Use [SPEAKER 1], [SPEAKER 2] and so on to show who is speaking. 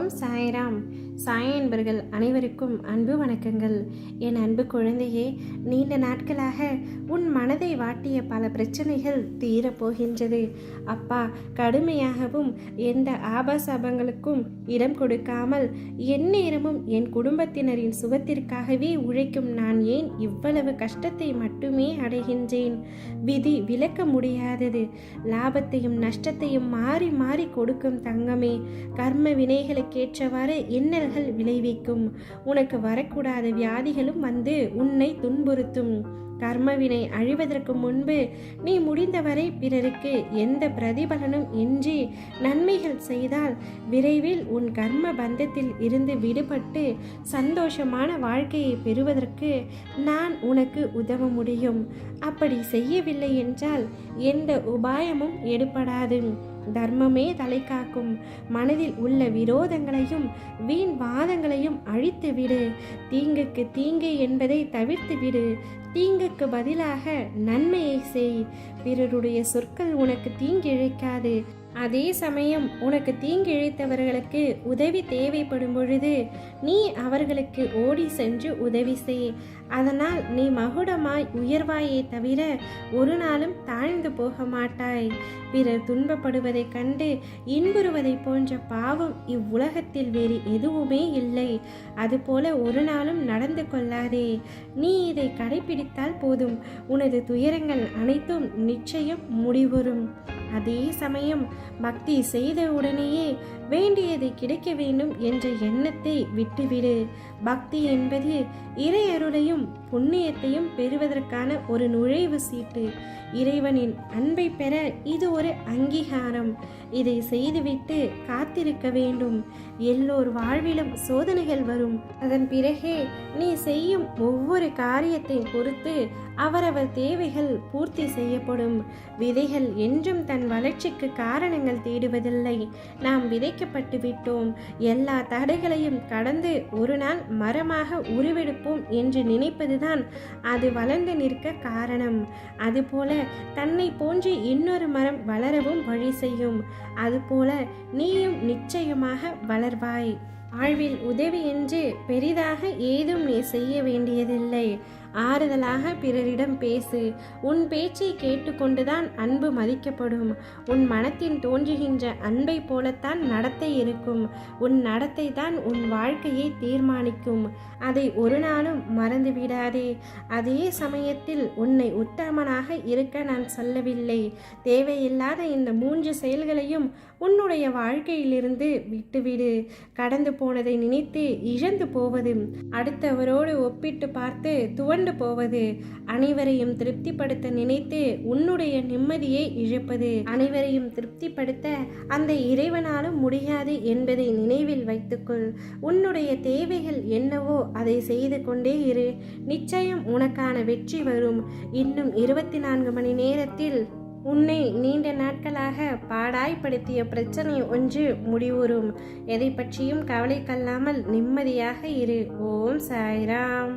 [SPEAKER 1] ஓம் சாய்ராம். சாய் என்பர்கள் அனைவருக்கும் அன்பு வணக்கங்கள். என் அன்பு குழந்தையே, நீண்ட நாட்களாக உன் மனதை வாட்டிய பல பிரச்சனைகள் தீரப்போகின்றது. அப்பா கடுமையாகவும் எந்த ஆபாசாபங்களுக்கும் இடம் கொடுக்காமல் எந்நேரமும் என் குடும்பத்தினரின் சுகத்திற்காகவே உழைக்கும் நான் ஏன் இவ்வளவு கஷ்டத்தை மட்டுமே அடைகின்றேன்? விதி விலக்க முடியாதது. லாபத்தையும் நஷ்டத்தையும் மாறி மாறி கொடுக்கும் தங்கமே, கர்ம வினைகளுக்கேற்றவாறு இன்னல்கள் விளைவிக்கும். உனக்கு வரக்கூடாத வியாதிகளும் வந்து உன்னை துன்புறுத்தும். கர்மவினை அழிவதற்கு முன்பு நீ முடிந்தவரை பிறருக்கு எந்த பிரதிபலனும் இன்றி நன்மைகள் செய்தால் விரைவில் உன் கர்ம பந்தத்தில் இருந்து விடுபட்டு சந்தோஷமான வாழ்க்கையை பெறுவதற்கு நான் உனக்கு உதவ முடியும். அப்படி செய்யவில்லை என்றால் எந்த உபாயமும் எடுபடாது. தர்மமே தலை காக்கும். மனதில் உள்ள விரோதங்களையும் வீண் வாதங்களையும் அழித்து விடு. தீங்குக்கு தீங்கு என்பதை தவிர்த்து விடு. தீங்குக்கு பதிலாக நன்மையை செய். பிறருடைய சொற்கள் உனக்கு தீங்கிழைக்காது. அதே சமயம் உனக்கு தீங்கிழைத்தவர்களுக்கு உதவி தேவைப்படும் பொழுது நீ அவர்களுக்கு ஓடி சென்று உதவி செய். அதனால் நீ மகுடமாய் உயர்வாயே தவிர ஒரு நாளும் தாழ்ந்து போக மாட்டாய். பிறர் துன்பப்படுவதை கண்டு இன்புறுவதை போன்ற பாவம் இவ்வுலகத்தில் வேறு எதுவுமே இல்லை. அதுபோல ஒரு நாளும் நடந்து கொள்ளாதே. நீ இதை கடைபிடித்தால் போதும், உனது துயரங்கள் அனைத்தும் நிச்சயம் முடிவுறும். அதே சமயம் பக்தி செய்த உடனேயே வேண்டியது கிடைக்க வேண்டும் என்ற எண்ணத்தை விட்டுவிடு. பக்தி என்பது இறை அருளையும் புண்ணியத்தையும் பெறுவதற்கான ஒரு நுழைவு சீட்டு. இறைவனின் அன்பை பெற இது ஒரு அங்கீகாரம். இதை செய்துவிட்டு காத்திருக்க வேண்டும். எல்லோர் வாழ்விலும் சோதனைகள் வரும். அதன் பிறகே நீ செய்யும் ஒவ்வொரு காரியத்தை பொறுத்து அவரவர் தேவைகள் பூர்த்தி செய்யப்படும். விதைகள் என்றும் தன் வளர்ச்சிக்கு காரணங்கள் தேடுவதில்லை. நாம் விதைக்கப்பட்டு விட்டோம். எல்லா தடைகளையும் கடந்து ஒரு நாள் மரமாக உருவெடுப்போம் என்று நினைப்பதுதான் அது வளர்ந்து நிற்க காரணம். அதுபோல தன்னை போன்று இன்னொரு மரம் வளரவும் வழி செய்யும். அதுபோல நீயும் நிச்சயமாக வளர்வாய். வாழ்வில் உதவி என்று பெரிதாக ஏதும் நீ செய்ய வேண்டியதில்லை. ஆறுதலாக பிறரிடம் பேசு. உன் பேச்சை கேட்டுக்கொண்டுதான் அன்பு மதிக்கப்படும். உன் மனத்தின் தோன்றுகின்ற அன்பை போலத்தான் நடத்தை இருக்கும். உன் நடத்தை தான் உன் வாழ்க்கையை தீர்மானிக்கும். அதை ஒரு நாளும் மறந்து விடாதே. அதே சமயத்தில் உன்னை உத்தமனாக இருக்க நான் சொல்லவில்லை. தேவையில்லாத இந்த 3 செயல்களையும் உன்னுடைய வாழ்க்கையிலிருந்து விட்டுவிடு. கடந்து போனதை நினைத்து இழந்து போவது, அடுத்தவரோடு ஒப்பிட்டு பார்த்து துவண்டு போவது, அனைவரையும் திருப்திப்படுத்த நினைத்து உன்னுடைய நிம்மதியை இழப்பது, அனைவரையும் திருப்திப்படுத்த அந்த இறைவனாலும் முடியாது என்பதை நினைவில் வைத்துக்கொள். உன்னுடைய தேவைகள் என்னவோ அதை செய்து கொண்டே இரு. நிச்சயம் உனக்கான வெற்றி வரும். இன்னும் 24 மணி நேரத்தில் உன்னை நீண்ட நாட்களாக பாடாய்படுத்திய பிரச்சனை ஒன்று முடிவுறும். எதை பற்றியும் கவலை கொள்ளாமல் நிம்மதியாக இரு. ஓம் சாய்ராம்.